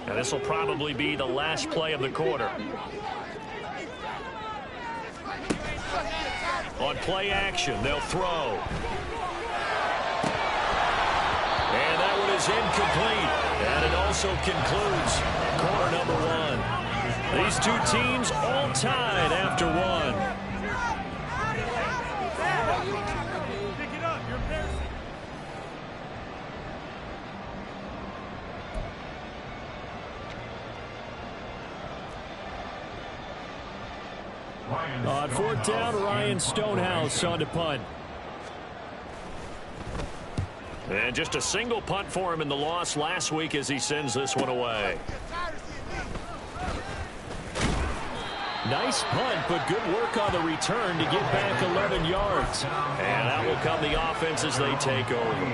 Now this will probably be the last play of the quarter. On play action, they'll throw. And that one is incomplete. And it also concludes quarter number one. These two teams all tied after one. On fourth down, Ryan Stonehouse on to punt. And just a single punt for him in the loss last week as he sends this one away. Nice punt, but good work on the return to get back 11 yards. And that will come the offense as they take over.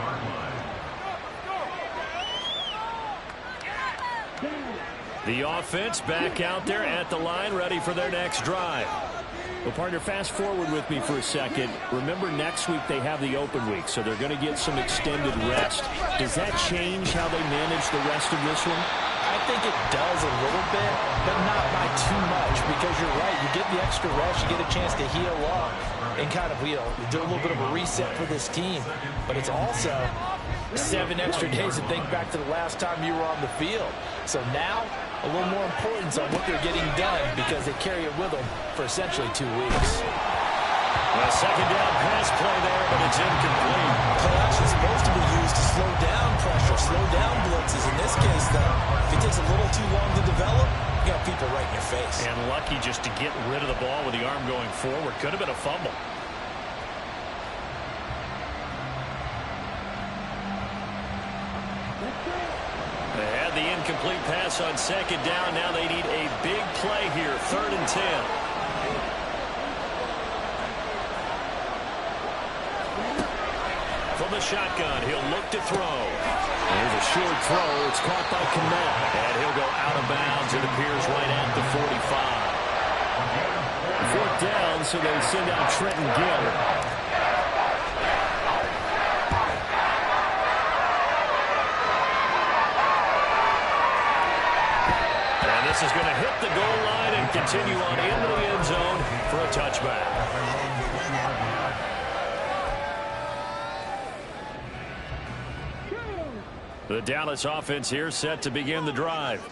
The offense back out there at the line, ready for their next drive. Well, partner, fast forward with me for a second. Remember, next week they have the open week, so they're going to get some extended rest. Does that change how they manage the rest of this one? I think it does a little bit, but not by too much, because you're right. You get the extra rest, you get a chance to heal up and kind of, do a little bit of a reset for this team. But it's also 7 extra days to think back to the last time you were on the field. So now, a little more importance on what they're getting done because they carry it with them for essentially 2 weeks. A second down pass play there, but it's incomplete. Play action is supposed to be used to slow down pressure, slow down blitzes. In this case, though, if it takes a little too long to develop, you got people right in your face. And lucky just to get rid of the ball with the arm going forward. Could have been a fumble. They had the incomplete pass on second down. Now they need a big play here, 3rd and 10. From the shotgun, he'll look to throw. There's a short throw. It's caught by Kmet. And he'll go out of bounds. It appears right at the 45. 4th down, so they send out Trenton Gill. This is going to hit the goal line and continue on into the end zone for a touchback. The Dallas offense here set to begin the drive.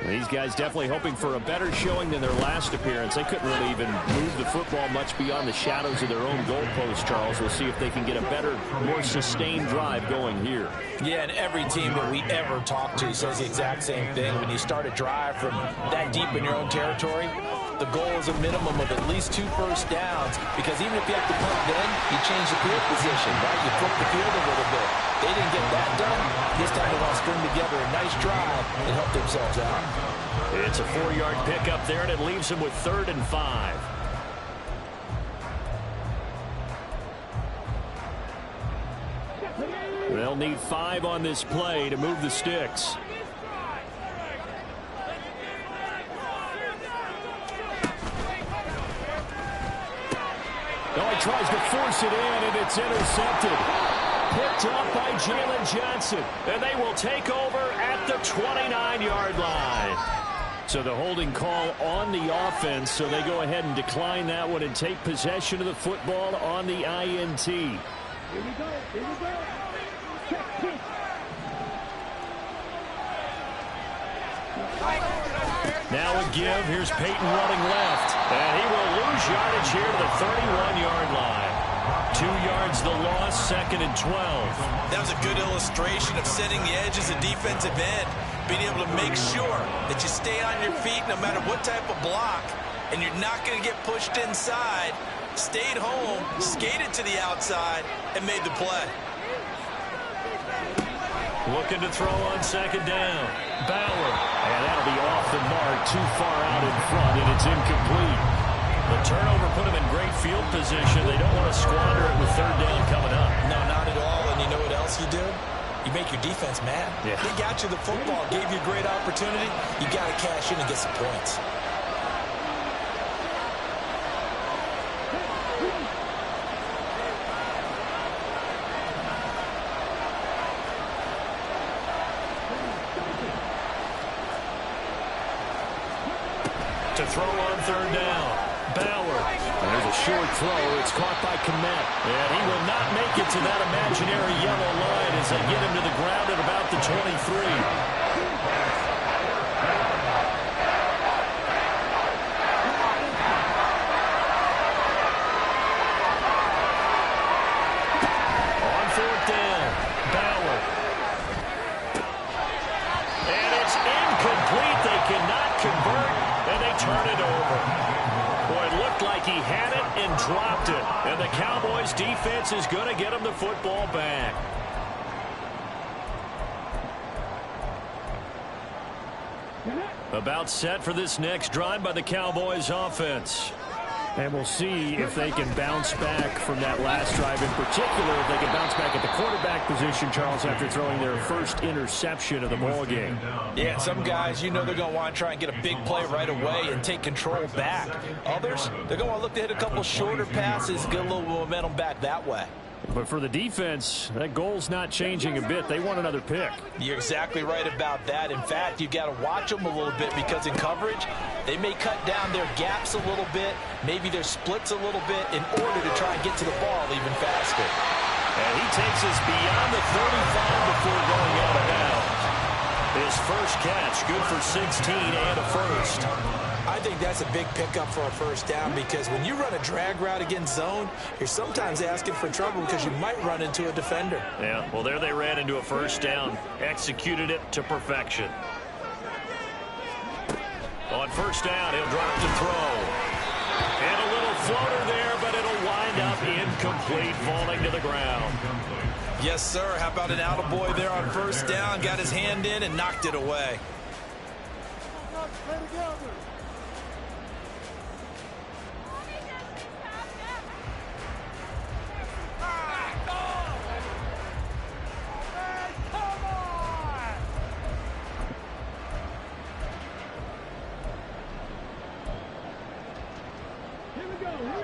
These guys definitely hoping for a better showing than their last appearance. They couldn't really even move the football much beyond the shadows of their own goalpost, Charles. We'll see if they can get a better, more sustained drive going here. Yeah, and every team that we ever talk to says the exact same thing. When you start a drive from that deep in your own territory, the goal is a minimum of at least 2 first downs, because even if you have to punt then, you change the field position, right? You flip the field a little bit. They didn't get that done. This time they want to string together a nice drive and help themselves out. It's a 4-yard pickup there, and it leaves them with 3rd and 5. They'll need 5 on this play to move the sticks. Oh, he tries to force it in, and it's intercepted. Picked up by Jalen Johnson. And they will take over at the 29-yard line. So the holding call on the offense, so they go ahead and decline that one and take possession of the football on the INT. Here we go. Here we go. Now a give. Here's Peyton running left. And he will lose yardage here to the 31-yard line. 2 yards the loss, 2nd and 12. That was a good illustration of setting the edge as a defensive end. Being able to make sure that you stay on your feet no matter what type of block. And you're not going to get pushed inside. Stayed home, skated to the outside, and made the play. Looking to throw on second down. Bauer. And that'll be off the mark, too far out in front, and it's incomplete. The turnover put them in great field position. They don't want to squander it with 3rd down coming up. No, not at all. And you know what else you do? You make your defense mad. Yeah. They got you the football, gave you a great opportunity. You got to cash in and get some points. to throw on third down. Bauer. And there's a short throw. It's caught by Kmet. And he will not make it to that imaginary yellow line as they get him to the ground at about the 23. Dropped it, and the Cowboys defense is going to get him the football back. About set for this next drive by the Cowboys offense. And we'll see if they can bounce back from that last drive, in particular if they can bounce back at the quarterback position, Charles, after throwing their first interception of the ball game. Yeah, some guys, you know they're going to want to try and get a big play right away and take control back. Others, they're going to want to look to hit a couple shorter passes, get a little momentum back that way. But for the defense, that goal's not changing a bit. They want another pick. You're exactly right about that. In fact, you've got to watch them a little bit because in coverage, they may cut down their gaps a little bit, maybe their splits a little bit in order to try and get to the ball even faster. And he takes us beyond the 35 before going out of bounds. His first catch, good for 16 and a first. I think that's a big pickup for a first down because when you run a drag route against zone, you're sometimes asking for trouble because you might run into a defender. Yeah, well, there they ran into a first down, executed it to perfection. On first down, he'll drop to throw. And a little floater there, but it'll wind up incomplete, falling to the ground. Yes, sir. How about an attaboy there on first down? Got his hand in and knocked it away.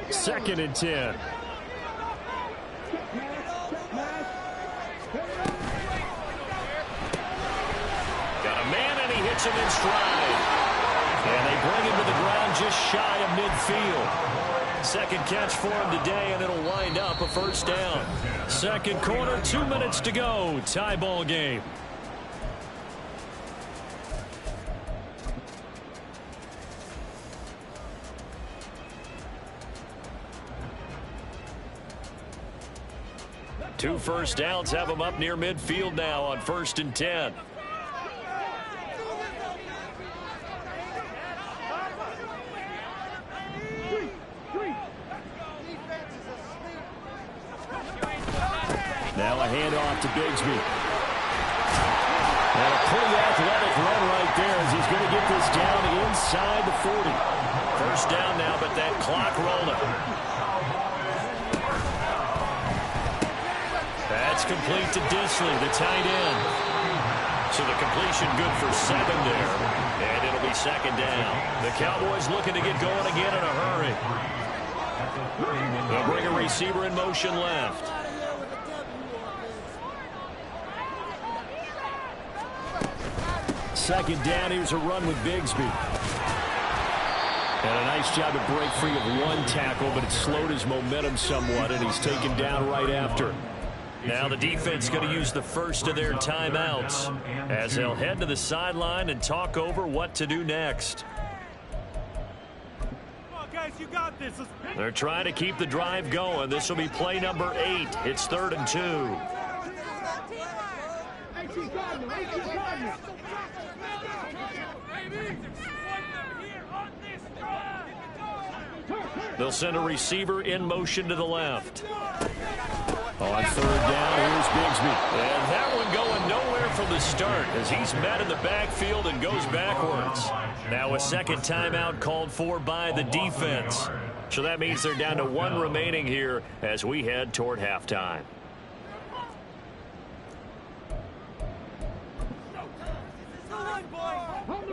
Second and 10. Got a man, and he hits him in stride. And they bring him to the ground just shy of midfield. Second catch for him today, and it'll wind up a first down. Second quarter, 2 minutes to go. Tie ball game. Two first downs have them up near midfield now on 1st and 10. Now a handoff to Bigsby. And a pretty athletic run right there as he's going to get this down inside the 40. First down now, but that clock rolling. That's complete to Disley, the tight end. So the completion good for 7 there. And it'll be second down. The Cowboys looking to get going again in a hurry. They'll bring a receiver in motion left. Second down, here's a run with Bigsby. And a nice job to break free of one tackle, but it slowed his momentum somewhat, and he's taken down right after. Now the defense going to use the first of their timeouts as they'll head to the sideline and talk over what to do next. Come on, guys, you got this. They're trying to keep the drive going. This will be play number 8. It's 3rd and 2. They'll send a receiver in motion to the left. On 3rd down, here's Bigsby. And that one going nowhere from the start as he's met in the backfield and goes backwards. Now a second timeout called for by the defense. So that means they're down to 1 remaining here as we head toward halftime.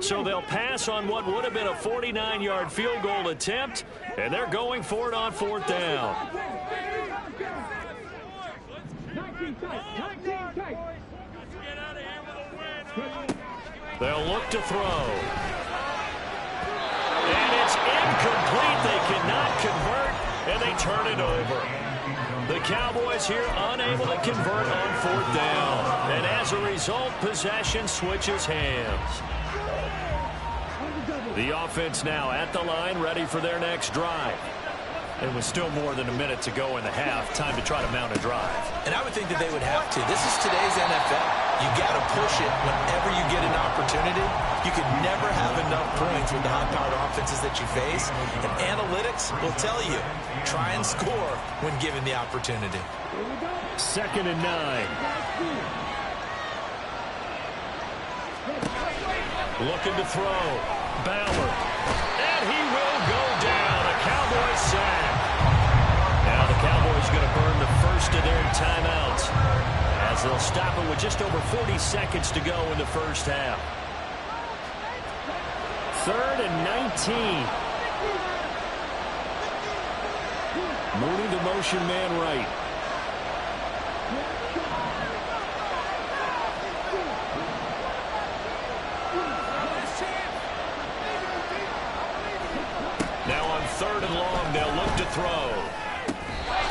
So they'll pass on what would have been a 49-yard field goal attempt, and they're going for it on 4th down. They'll look to throw. And incomplete. They cannot convert, and they turn it over. The Cowboys here unable to convert on 4th down. And as a result, possession switches hands. The offense now at the line, ready for their next drive. And with still more than a minute to go in the half, time to try to mount a drive. And I would think that they would have to. This is today's NFL. You got to push it whenever you get an opportunity. You can never have enough points with the high-powered offenses that you face. And analytics will tell you, try and score when given the opportunity. 2nd and 9. Looking to throw. Ballard. And he will go down. A Cowboys sack. Now the Cowboys going to burn the first of their timeouts as they'll stop it with just over 40 seconds to go in the first half. 3rd and 19. Mooney the motion man right. Now on 3rd and long, they'll look to throw.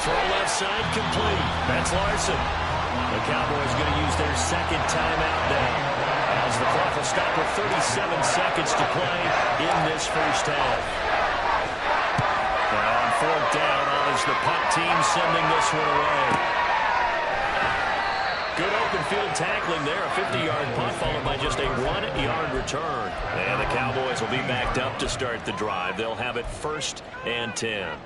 Throw left side complete. That's Larson. The Cowboys going to use their 2nd timeout now, as the clock will stop with 37 seconds to play in this first half. Now on 4th down, is the punt team sending this one away. Good open field tackling there. A 50-yard punt followed by just a 1-yard return. And the Cowboys will be backed up to start the drive. They'll have it 1st and 10.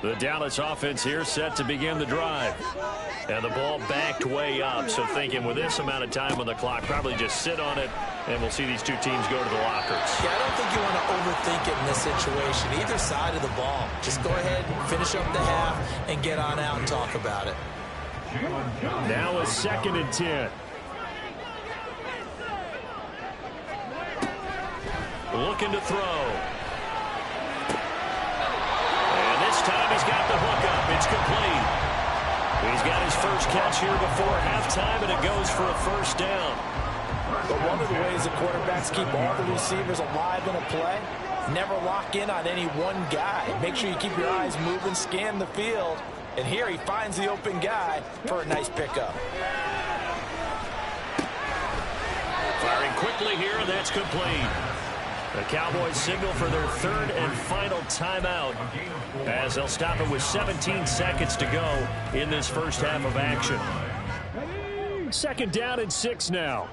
The Dallas offense here set to begin the drive. And the ball backed way up. So thinking with this amount of time on the clock, probably just sit on it, and we'll see these two teams go to the lockers. Yeah, I don't think you want to overthink it in this situation. Either side of the ball. Just go ahead, finish up the half, and get on out and talk about it. Now a 2nd and 10. Looking to throw. And this time he's got the hook up. It's complete. He's got his first catch here before halftime, and it goes for a 1st down. But one of the ways the quarterbacks keep all the receivers alive in a play, never lock in on any one guy. Make sure you keep your eyes moving, scan the field. And here he finds the open guy for a nice pickup. Firing quickly here, and that's complete. The Cowboys signal for their 3rd and final timeout as they'll stop it with 17 seconds to go in this first half of action. 2nd down and 6 now.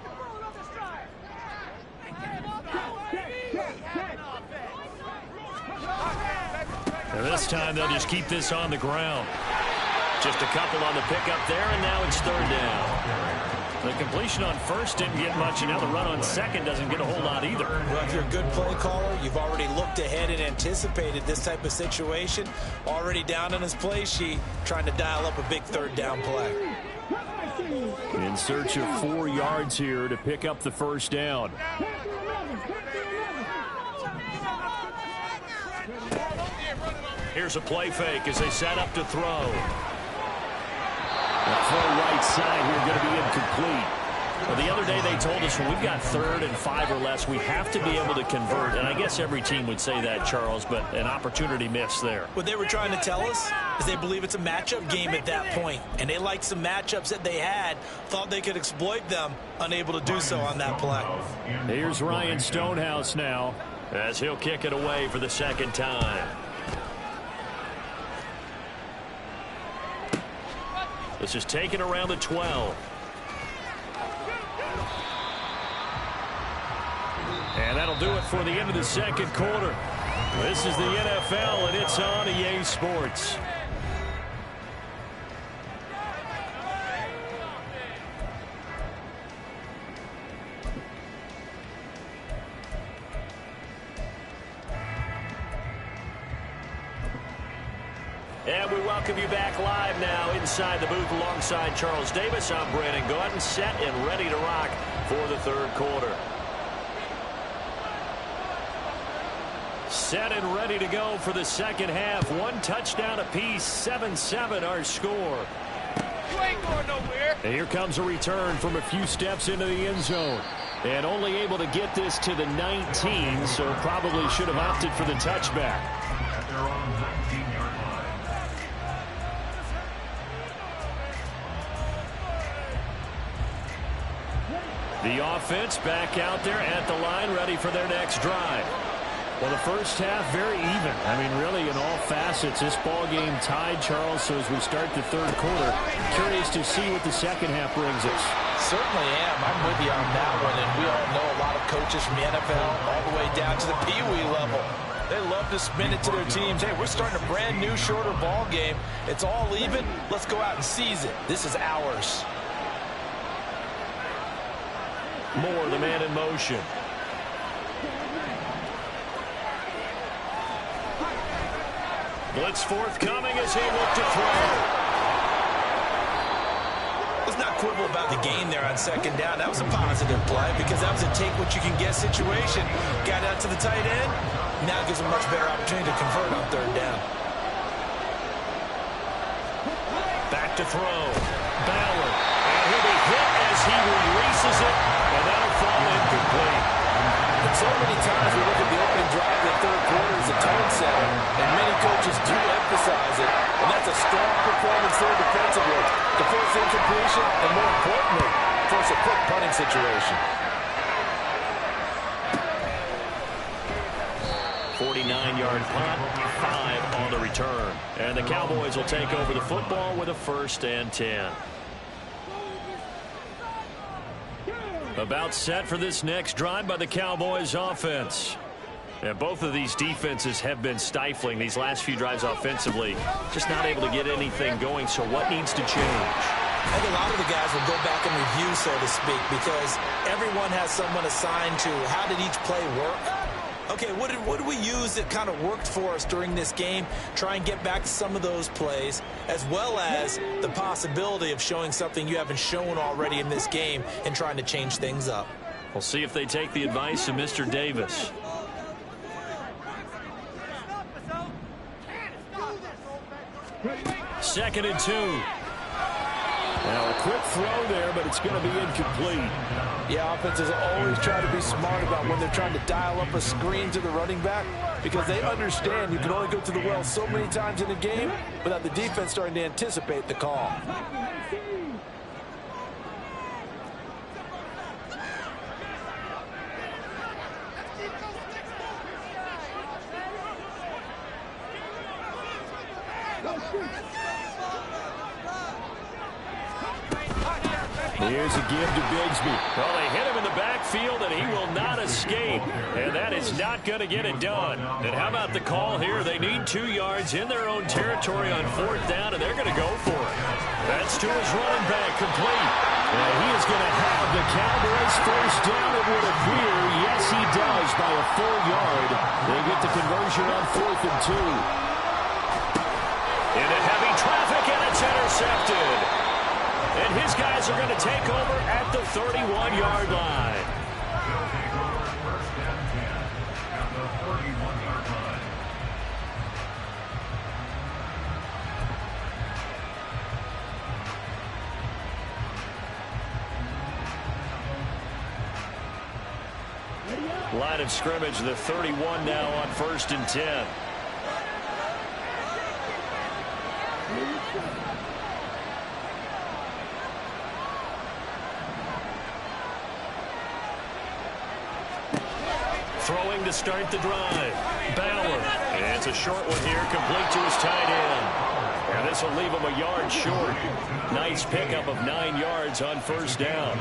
And this time they'll just keep this on the ground. Just a couple on the pickup there, and now it's 3rd down. The completion on 1st didn't get much, and now the run on 2nd doesn't get a whole lot either. Well, if you're a good play caller, you've already looked ahead and anticipated this type of situation. Already down on his play sheet, trying to dial up a big 3rd down play. In search of 4 yards here to pick up the 1st down. Here's a play fake as they set up to throw. The throw right side here going to be incomplete. Well, the other day they told us when we've got 3rd and 5 or less, we have to be able to convert. And I guess every team would say that, Charles, but an opportunity missed there. What they were trying to tell us is they believe it's a matchup game at that point. And they liked some matchups that they had, thought they could exploit them, unable to do so on that play. Here's Ryan Stonehouse now as he'll kick it away for the 2nd time. This is taken around the 12. And that'll do it for the end of the 2nd quarter. This is the NFL, and it's on EA Sports. And we welcome you back live now inside the booth alongside Charles Davis. I'm Brandon Gaudin, set and ready to rock for the 3rd quarter. Set and ready to go for the 2nd half. 1 touchdown apiece, 7-7 our score. You ain't going nowhere. And here comes a return from a few steps into the end zone. And only able to get this to the 19, so probably should have opted for the touchback. The offense back out there at the line, ready for their next drive. Well, the first half, very even. I mean, really, in all facets, this ball game tied, Charles. So as we start the third quarter, curious to see what the second half brings us. Certainly am. I'm with you on that one. And we all know a lot of coaches from the NFL all the way down to the Pee-wee level. They love to spin it to their teams. Hey, we're starting a brand new, shorter ball game. It's all even. Let's go out and seize it. This is ours. Moore, the man in motion. Blitz forthcoming as he looked to throw. Let's not quibble about the gain there on second down. That was a positive play because that was a take-what-you-can-get situation. Got out to the tight end. Now gives a much better opportunity to convert on third down. Back to throw. Ballard. And he'll be hit as he releases it, and that'll fall incomplete. And so many times we look at the opening drive in the third quarter as a tone setter, and many coaches do emphasize it, and that's a strong performance there defensively to force incompletion and, more importantly, force a quick punting situation. 49-yard punt, 5 on the return. And the Cowboys will take over the football with a 1st and 10. About set for this next drive by the Cowboys offense. And both of these defenses have been stifling these last few drives offensively. Just not able to get anything going, so what needs to change? I think a lot of the guys will go back and review, so to speak, because everyone has someone assigned to how did each play work. Okay, what did we use that kind of worked for us during this game? Try and get back to some of those plays, as well as the possibility of showing something you haven't shown already in this game and trying to change things up. We'll see if they take the advice of Mr. Davis. Second and 2. Now a quick throw there, but it's going to be incomplete. Yeah, offenses always try to be smart about when they're trying to dial up a screen to the running back, because they understand you can only go to the well so many times in a game without the defense starting to anticipate the call. Here's a give to Bigsby. Well, they hit him in the backfield, and he will not escape. And that is not going to get it done. And how about the call here? They need 2 yards in their own territory on 4th down, and they're going to go for it. That's to his running back, complete. And he is going to have the Cowboys 1st down, it would appear. Yes, he does, by a full yard. They get the conversion on 4th and 2. Into heavy traffic, and it's intercepted. And his guys are going to take over at the 31-yard line. Line of scrimmage, the 31 now on 1st and 10. Throwing to start the drive. Ballard. And it's a short one here, complete to his tight end. And this will leave him a yard short. Nice pickup of 9 yards on 1st down.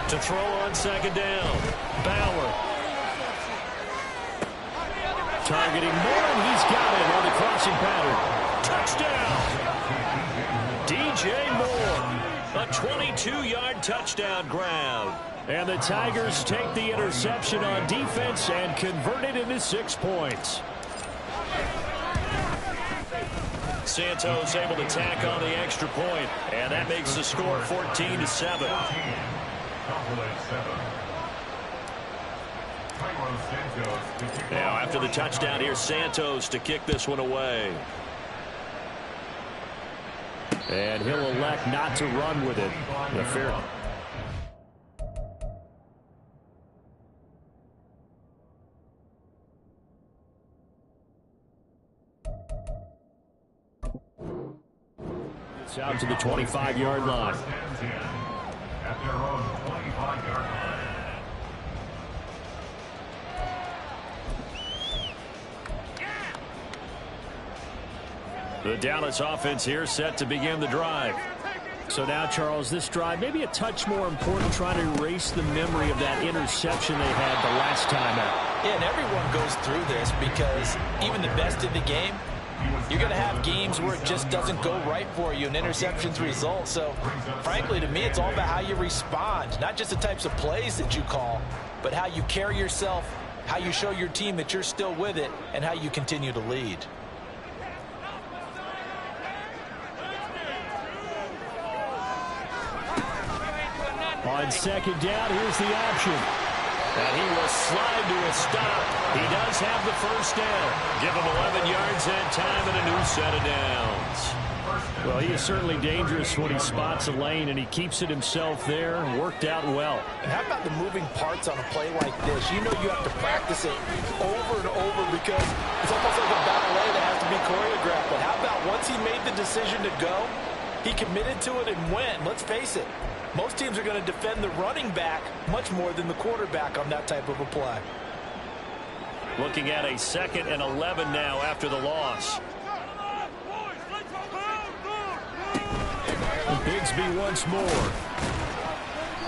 To throw on 2nd down. Ballard. Targeting Moore, and he's got it on the crossing pattern. Touchdown! DJ Moore, a 22-yard touchdown grab. And the Tigers take the interception on defense and convert it into 6 points. Santos able to tack on the extra point, and that makes the score 14-7. Now after the touchdown, here's Santos to kick this one away. And he'll elect not to run with it. A fair. It's out to the 25-yard line. At their own 25-yard line. The Dallas offense here set to begin the drive. So now, Charles, this drive maybe a touch more important, trying to erase the memory of that interception they had the last time out. Yeah, and everyone goes through this because even the best in the game, you're going to have games where it just doesn't go right for you and interceptions result. So, frankly, to me, it's all about how you respond, not just the types of plays that you call, but how you carry yourself, how you show your team that you're still with it, and how you continue to lead. On second down, here's the option. And he will slide to a stop. He does have the first down. Give him 11 yards that time and a new set of downs. Well, he is certainly dangerous when he spots a lane, and he keeps it himself there. Worked out well. And how about the moving parts on a play like this? You know you have to practice it over and over because it's almost like a ballet that has to be choreographed. But how about once he made the decision to go, he committed to it and went. Let's face it. Most teams are going to defend the running back much more than the quarterback on that type of a play. Looking at a 2nd and 11 now after the loss. Bigsby once more.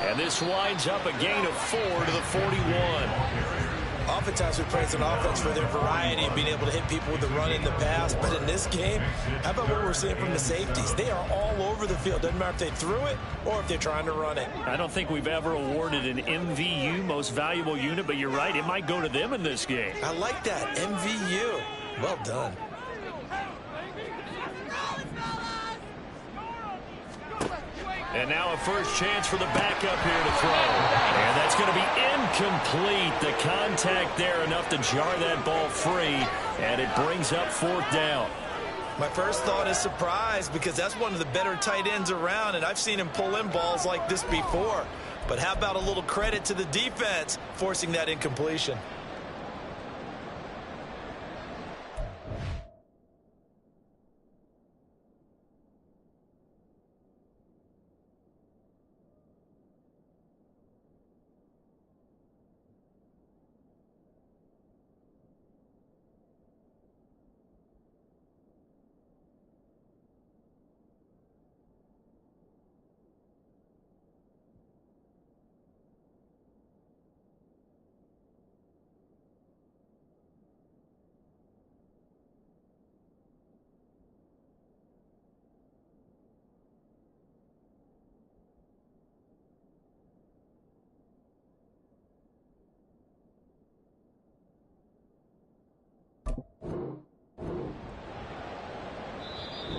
And this winds up a gain of 4 to the 41. Oftentimes we praise an offense for their variety and being able to hit people with the run in the pass. But in this game, how about what we're seeing from the safeties? They are all over the field. Doesn't matter if they threw it or if they're trying to run it. I don't think we've ever awarded an MVU, most valuable unit, but you're right. It might go to them in this game. I like that. MVU. Well done. And now a first chance for the backup here to throw. And that's going to be incomplete. The contact there enough to jar that ball free. And it brings up 4th down. My first thought is surprise because that's one of the better tight ends around. And I've seen him pull in balls like this before. But how about a little credit to the defense forcing that incompletion?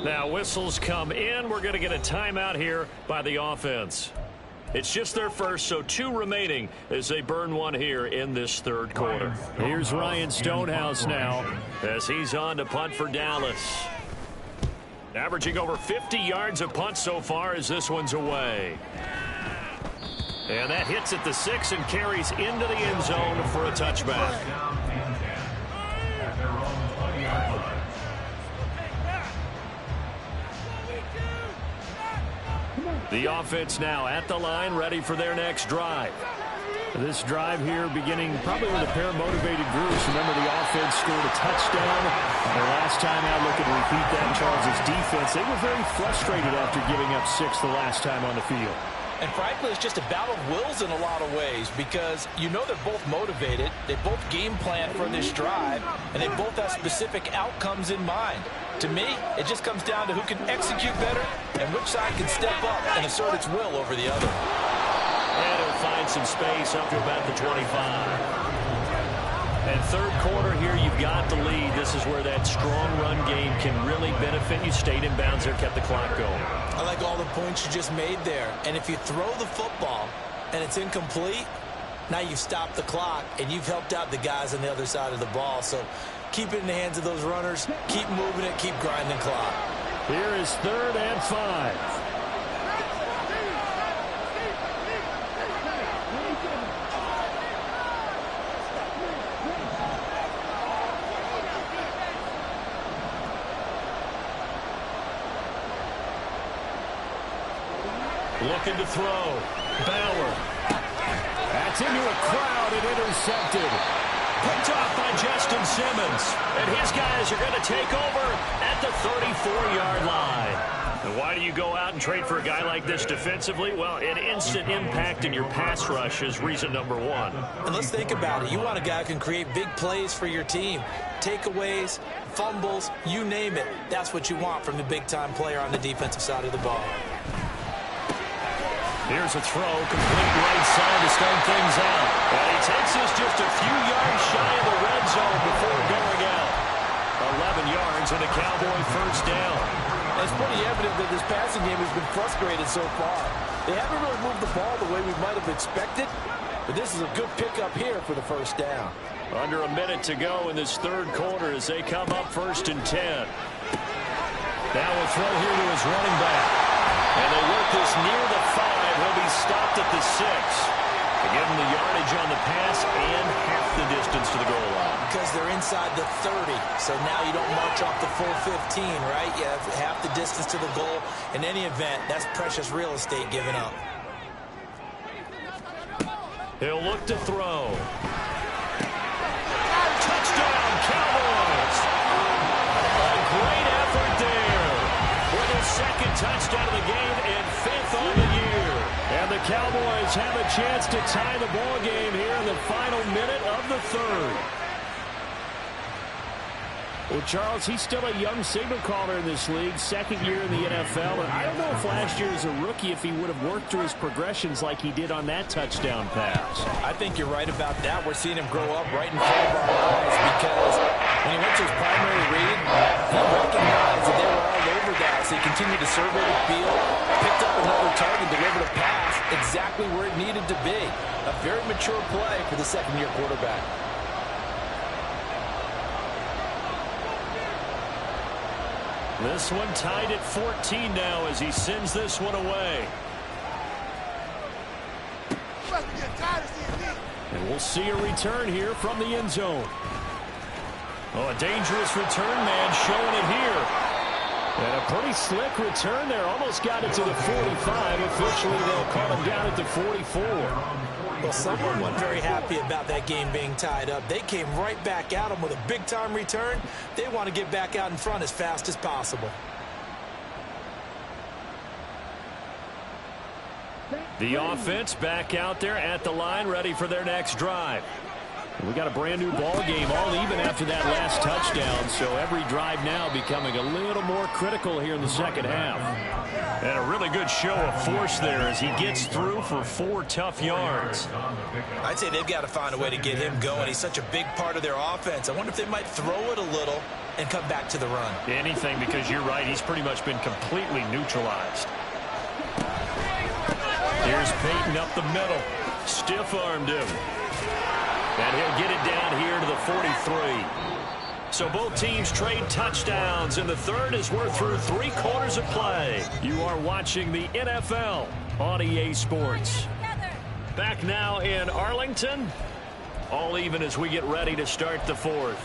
Now whistles come in. We're going to get a timeout here by the offense. It's just their first, so 2 remaining as they burn one here in this 3rd quarter. Here's Ryan Stonehouse now as he's on to punt for Dallas. Averaging over 50 yards a punt so far as this one's away. And that hits at the 6 and carries into the end zone for a touchback. The offense now at the line, ready for their next drive. This drive here beginning probably with a pair of motivated groups. Remember, the offense scored a touchdown. The last time out, looking to repeat that, Charles' defense, they were very frustrated after giving up 6 the last time on the field. And frankly, it's just a battle of wills in a lot of ways because you know they're both motivated, they both game plan for this drive, and they both have specific outcomes in mind. To me, it just comes down to who can execute better and which side can step up and assert its will over the other. And he'll find some space up to about the 25. And 3rd quarter here, you've got the lead. This is where that strong run game can really benefit you. Stayed in bounds there, kept the clock going. I like all the points you just made there. And if you throw the football and it's incomplete, Now you've stopped the clock, and you've helped out the guys on the other side of the ball. So keep it in the hands of those runners. Keep moving it. Keep grinding the clock. Here is 3rd and 5. Looking to throw. Bauer. That's into a crowd and intercepted. Picked off by Justin Simmons. And his guys are going to take over at the 34-yard line. And why do you go out and trade for a guy like this defensively? Well, an instant impact in your pass rush is reason number one. And let's think about it. You want a guy who can create big plays for your team. Takeaways, fumbles, you name it. That's what you want from the big-time player on the defensive side of the ball. Here's a throw, complete right side to start things out. And he takes us just a few yards shy of the red zone before going out. 11 yards and a Cowboy first down. It's pretty evident that this passing game has been frustrated so far. They haven't really moved the ball the way we might have expected, but this is a good pickup here for the first down. Under a minute to go in this 3rd quarter as they come up 1st and 10. Now a throw here to his running back. And they work this near the 5. He'll be stopped at the 6. To give him the yardage on the pass and half the distance to the goal line. Because they're inside the 30, so now you don't march off the full 15, right? You have half the distance to the goal. In any event, that's precious real estate given up. He'll look to throw. Touchdown, Cowboys! A great effort there. For the 2nd touchdown of the game and 5th on the year. And the Cowboys have a chance to tie the ball game here in the final minute of the 3rd. Well, Charles, he's still a young signal caller in this league, 2nd year in the NFL. And I don't know if last year as a rookie if he would have worked through his progressions like he did on that touchdown pass. I think you're right about that. We're seeing him grow up right in front of our eyes because when he went to his primary read, he recognized that they were all over that. So he continued to survey the field, picked up another target, delivered a pass exactly where it needed to be. A very mature play for the 2nd-year quarterback. This one tied at 14 now as he sends this one away. And we'll see a return here from the end zone. Oh, a dangerous return man showing it here. And a pretty slick return there. Almost got it to the 45. Officially, they'll call him down at the 44. Well, someone wasn't very happy about that game being tied up. They came right back at him with a big-time return. They want to get back out in front as fast as possible. The offense back out there at the line, ready for their next drive. We got a brand new ball game, all even after that last touchdown, so every drive now becoming a little more critical here in the 2nd half. And a really good show of force there as he gets through for 4 tough yards. I'd say they've got to find a way to get him going. He's such a big part of their offense. I wonder if they might throw it a little and come back to the run. Anything, because you're right, he's pretty much been completely neutralized. Here's Peyton up the middle. Stiff-armed him. And he'll get it down here to the 43. So both teams trade touchdowns in the 3rd as we're through 3 quarters of play. You are watching the NFL on EA Sports. Back now in Arlington. All even as we get ready to start the 4th.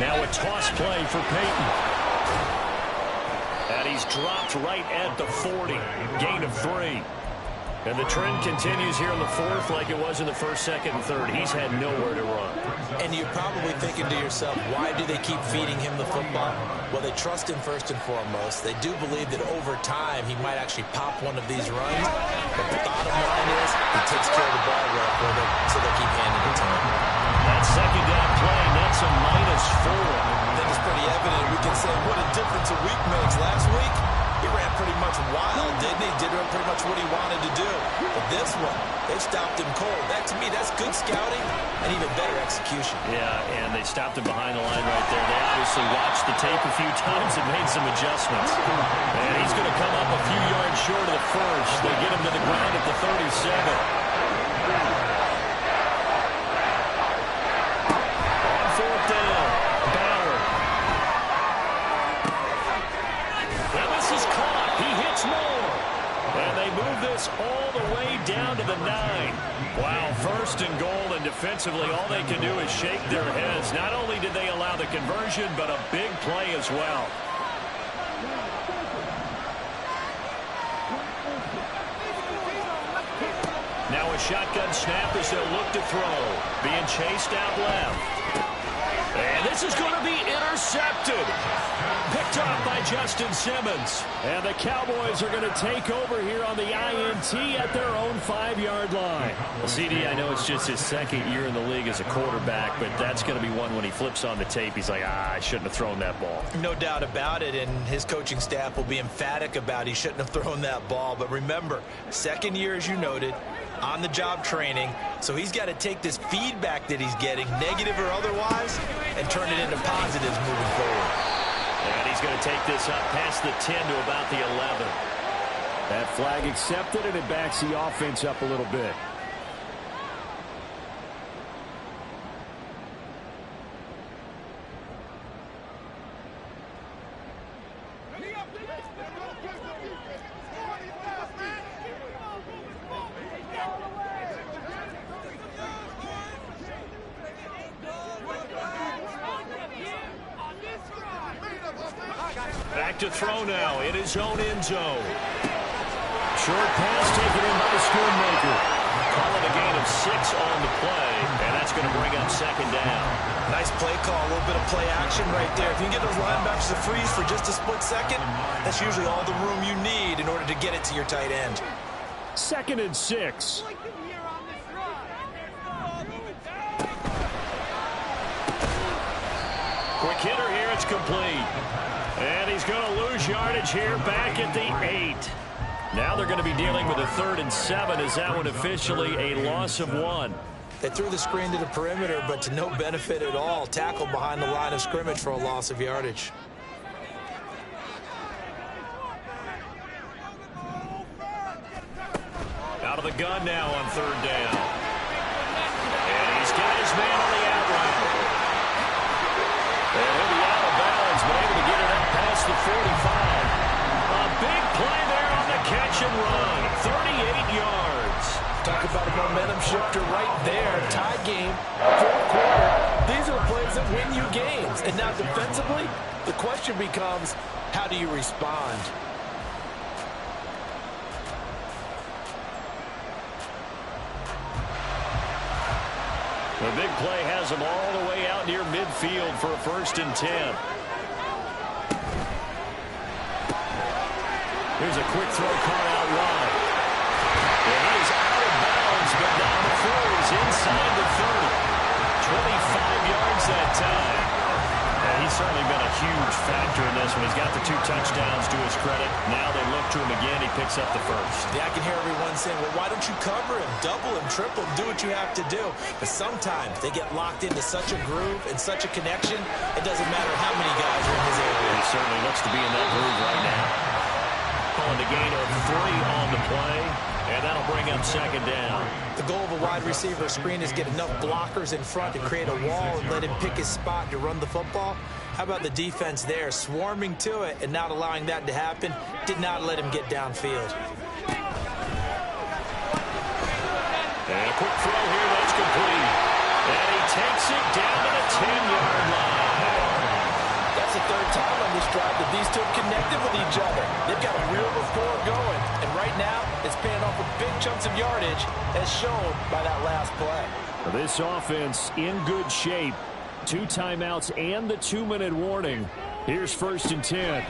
Now a toss play for Peyton. And he's dropped right at the 40. Gain of 3. And the trend continues here in the 4th like it was in the 1st, 2nd, and 3rd. He's had nowhere to run. And you're probably thinking to yourself, why do they keep feeding him the football? Well, they trust him first and foremost. They do believe that over time he might actually pop one of these runs. But the bottom line is he takes care of the ball well for them, so they keep handing it to him. That 2nd down play, that's a -4. I think it's pretty evident. We can say what a difference a week makes. Last week, he ran pretty much much wild, didn't he? Did pretty much what he wanted to do. But this one, they stopped him cold. That, to me, that's good scouting and even better execution. Yeah, and they stopped him behind the line right there. They obviously watched the tape a few times and made some adjustments. And he's going to come up a few yards short of the first. They get him to the ground at the 37. All the way down to the 9. Wow, first and goal, and defensively all they can do is shake their heads. Not only did they allow the conversion, but a big play as well. Now a shotgun snap as they'll look to throw. Being chased out left. And this is going to be intercepted. Picked off by Justin Simmons. And the Cowboys are going to take over here on the INT at their own 5-yard line. Well, CD, I know it's just his second year in the league as a quarterback, but that's going to be one when he flips on the tape. He's like, I shouldn't have thrown that ball. No doubt about it, and his coaching staff will be emphatic about he shouldn't have thrown that ball. But remember, second year, as you noted, on-the-job training, so he's got to take this feedback that he's getting, negative or otherwise, and turn it into positives moving forward. And he's going to take this up past the 10 to about the 11. That flag accepted, and it backs the offense up a little bit. Back to throw now in his own end zone. Short pass taken in by the Schoonmaker. Call it a gain of 6 on the play, and that's going to bring up second down. Nice play call, a little bit of play action right there. If you can get those linebackers to freeze for just a split second, that's usually all the room you need in order to get it to your tight end. 2nd and 6. Quick hitter here, it's complete. And he's going to lose yardage here back at the 8. Now they're going to be dealing with a 3rd and 7. Is that one officially a loss of 1? They threw the screen to the perimeter, but to no benefit at all. Tackled behind the line of scrimmage for a loss of yardage. Out of the gun now on 3rd down. And he's got his man on the out route. And he'll be out of bounds, but able to get it up past the 45. A big play there on the catch and run. 38 yards. Talk about a momentum shifter right there. Tie game, 4th quarter. These are the plays that win you games. And now defensively, the question becomes, how do you respond? The big play has him all the way out near midfield for a 1st and 10. Here's a quick throw caught out wide. And he is out of bounds, but not before he's inside the 30. 25 yards that time. And he's certainly been a huge factor in this one. He's got the 2 touchdowns to his credit. Now they look to him again. He picks up the 1st. Yeah, I can hear everyone saying, well, why don't you cover him, double him, triple him, do what you have to do. But sometimes they get locked into such a groove and such a connection, it doesn't matter how many guys are in his area. He certainly looks to be in that groove right now. On the gain of 3 on the play, and that'll bring up second down. The goal of a wide receiver screen is get enough blockers in front to create a wall and let him pick his spot to run the football. How about the defense there, swarming to it and not allowing that to happen? Did not let him get downfield. And a quick throw here, that's complete. And he takes it down to the 10-yard line. That's the 3rd time on this drive that these 2 have connected with each other. They've got a real rapport going. And right now, it's paying off with big chunks of yardage, as shown by that last play. This offense in good shape. 2 timeouts and the 2-minute warning. Here's 1st and 10. And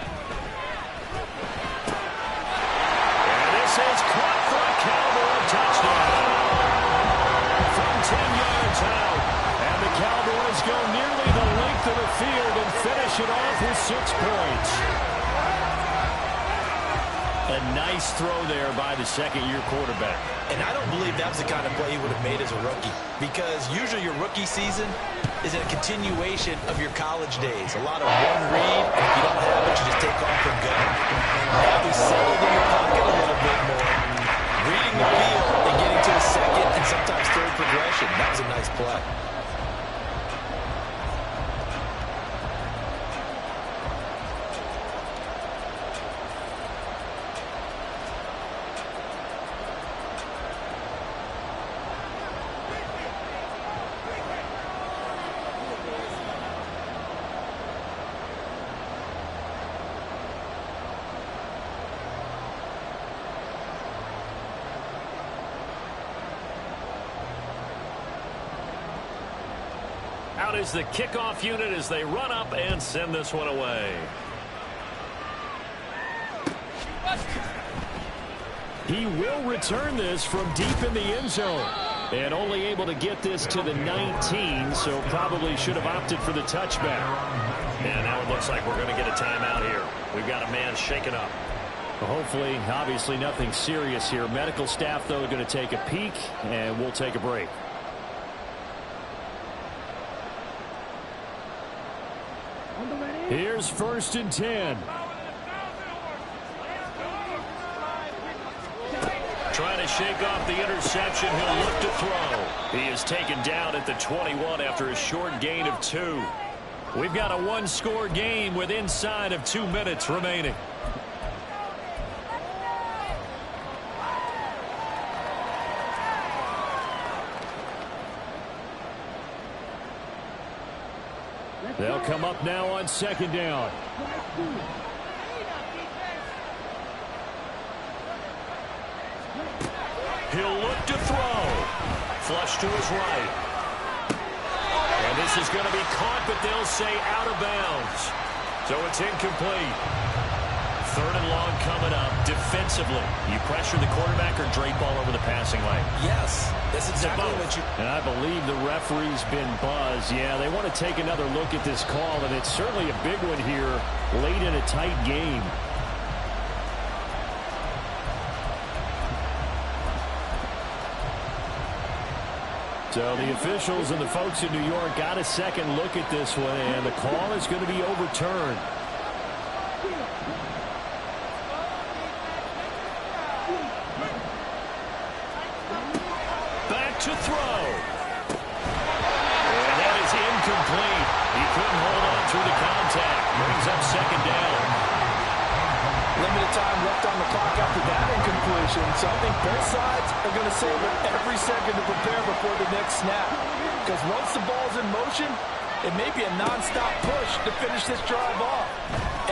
this is caught for a Cowboy touchdown. From 10 yards out. And the Cowboys go nearly the length of the field and finish it off with 6 points. A nice throw there by the second-year quarterback. And I don't believe that was the kind of play he would have made as a rookie, because usually your rookie season is a continuation of your college days. A lot of one read, and if you don't have it, you just take off and go. Now he's settled in the pocket a little bit more, reading the field and getting to his second and sometimes third progression. That was a nice play. Out is the kickoff unit as they run up and send this one away. He will return this from deep in the end zone. And only able to get this to the 19, so probably should have opted for the touchback. And now it looks like we're going to get a timeout here. We've got a man shaken up. Well, hopefully, obviously nothing serious here. Medical staff, though, are going to take a peek, and we'll take a break. Here's 1st and 10. Trying to shake off the interception. He'll look to throw. He is taken down at the 21 after a short gain of 2. We've got a one-score game with inside of 2 minutes remaining. They'll come up now on 2nd down. He'll look to throw. Flush to his right. And this is going to be caught, but they'll say out of bounds. So it's incomplete. 3rd and long coming up. Defensively, you pressure the quarterback or drape all over the passing lane? Yes, that's exactly what you... And I believe the referee's been buzzed. Yeah, they want to take another look at this call, and it's certainly a big one here late in a tight game. So the officials and the folks in New York got a second look at this one, and the call is going to be overturned. Back to throw. And that is incomplete. He couldn't hold on through the contact. Brings up 2nd down. Limited time left on the clock after that incompletion, so I think both sides are going to savor every second to prepare before the next snap. Because once the ball's in motion, it may be a non-stop push to finish this drive off.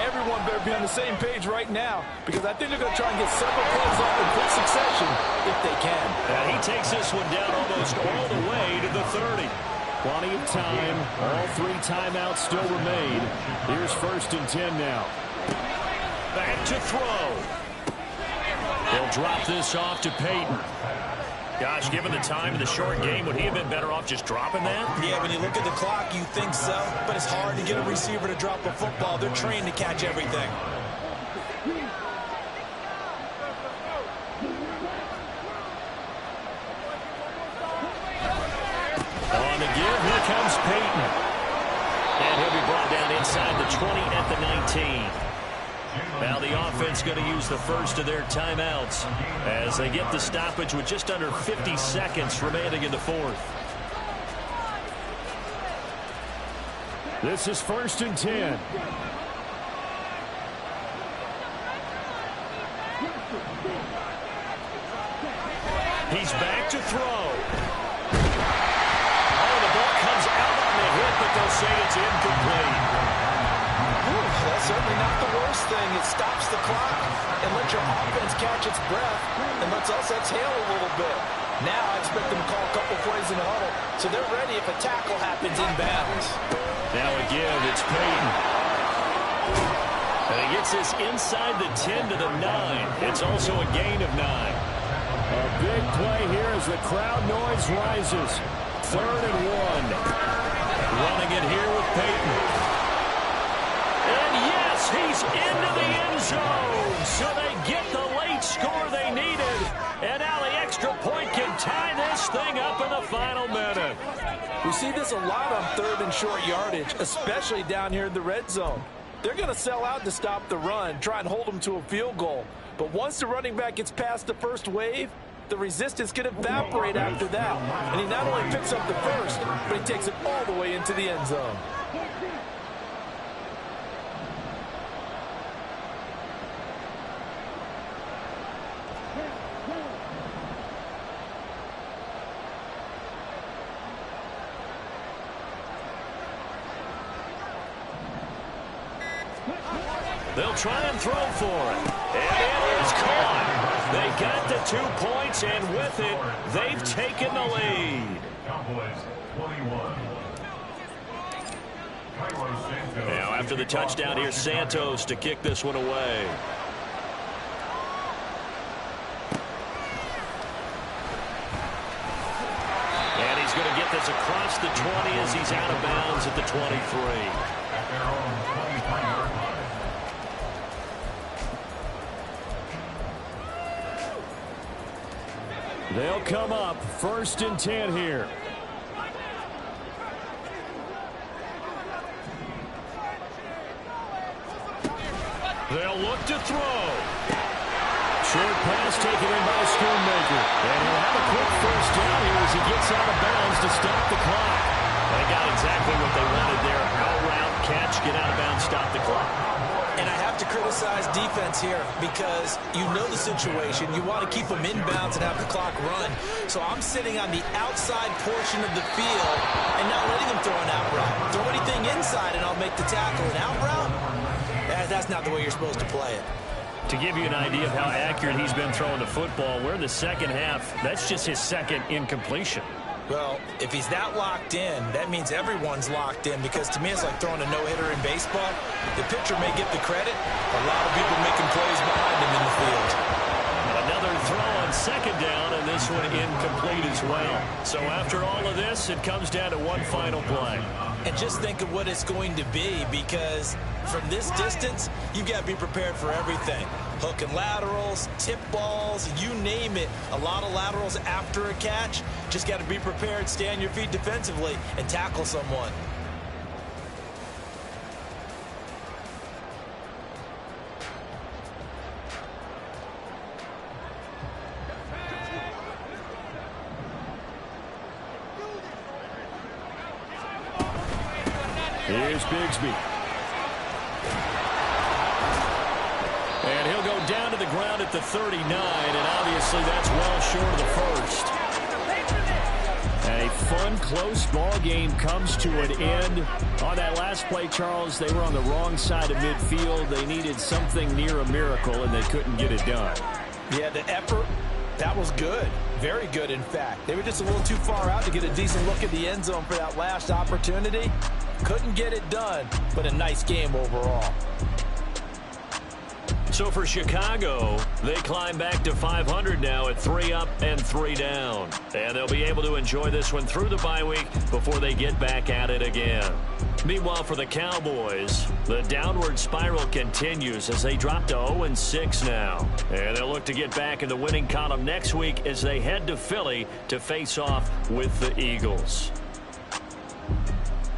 Everyone better be on the same page right now, because I think they're going to try and get several plays off in quick succession if they can. And he takes this one down almost all the way to the 30. Plenty of time. All 3 timeouts still remain. Here's 1st and 10 now. Back to throw. They'll drop this off to Peyton. Gosh, given the time of the short game, would he have been better off just dropping that? Yeah, when you look at the clock, you think so. But it's hard to get a receiver to drop a football. They're trained to catch everything. On the give, here comes Peyton. And he'll be brought down inside the 20 at the 19. Now the offense going to use the first of their timeouts as they get the stoppage with just under 50 seconds remaining in the 4th. This is 1st and 10. He's back to throw. Oh, the ball comes out on the hit, but they'll say it's incomplete. That's certainly not the worst thing. It stops the clock and lets your offense catch its breath and lets us exhale a little bit. Now I expect them to call a couple plays in the huddle, so they're ready if a tackle happens inbounds. Now a give, it's Peyton. And he gets this inside the 10 to the 9. It's also a gain of 9. A big play here as the crowd noise rises. 3rd and 1. Running it here with Peyton. And yes, he's into the end zone. So they get the this a lot on 3rd and short yardage, especially down here in the red zone. They're going to sell out to stop the run, try and hold them to a field goal. But once the running back gets past the first wave, the resistance can evaporate after that. And he not only picks up the first, but he takes it all the way into the end zone. They'll try and throw for it. And it is caught. They got the 2 points, and with it, they've taken the lead. Now, after the touchdown, here's Santos to kick this one away. And he's going to get this across the 20 as he's out of bounds at the 23. They'll come up 1st and 10 here. They'll look to throw. Short pass taken in by Schoonmaker. And he'll have a quick 1st down here as he gets out of bounds to stop the clock. They got exactly what they wanted there. All-round catch, get out of bounds, stop the clock. And I have to criticize defense here because you know the situation. You want to keep them inbounds and have the clock run. So I'm sitting on the outside portion of the field and not letting them throw an out route. Throw anything inside and I'll make the tackle. An out route? That's not the way you're supposed to play it. To give you an idea of how accurate he's been throwing the football, we're in the second half. That's just his 2nd incompletion. Well, if he's that locked in, that means everyone's locked in because to me it's like throwing a no-hitter in baseball. The pitcher may get the credit. A lot of people making plays behind him in the field. Another throw on 2nd down, and this one incomplete as well. So after all of this, it comes down to one final play. And just think of what it's going to be because from this distance, you've got to be prepared for everything. Hook and laterals, tip balls, you name it. A lot of laterals after a catch. Just got to be prepared, stay on your feet defensively, and tackle someone. Here's Bigsby. And he'll go down to the ground at the 39, and obviously that's well short of the first. A fun, close ball game comes to an end. On that last play, Charles, they were on the wrong side of midfield. They needed something near a miracle, and they couldn't get it done. Yeah, the effort, that was good. Very good, in fact. They were just a little too far out to get a decent look at the end zone for that last opportunity. Couldn't get it done, but a nice game overall. So for Chicago, they climb back to 500 now at 3 up and 3 down. And they'll be able to enjoy this one through the bye week before they get back at it again. Meanwhile, for the Cowboys, the downward spiral continues as they drop to 0-6 now. And they'll look to get back in the winning column next week as they head to Philly to face off with the Eagles.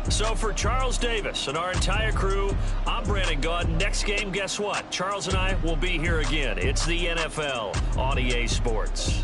So for Charles Davis and our entire crew, I'm Brandon Gaudin. Next game, guess what? Charles and I will be here again. It's the NFL on EA Sports.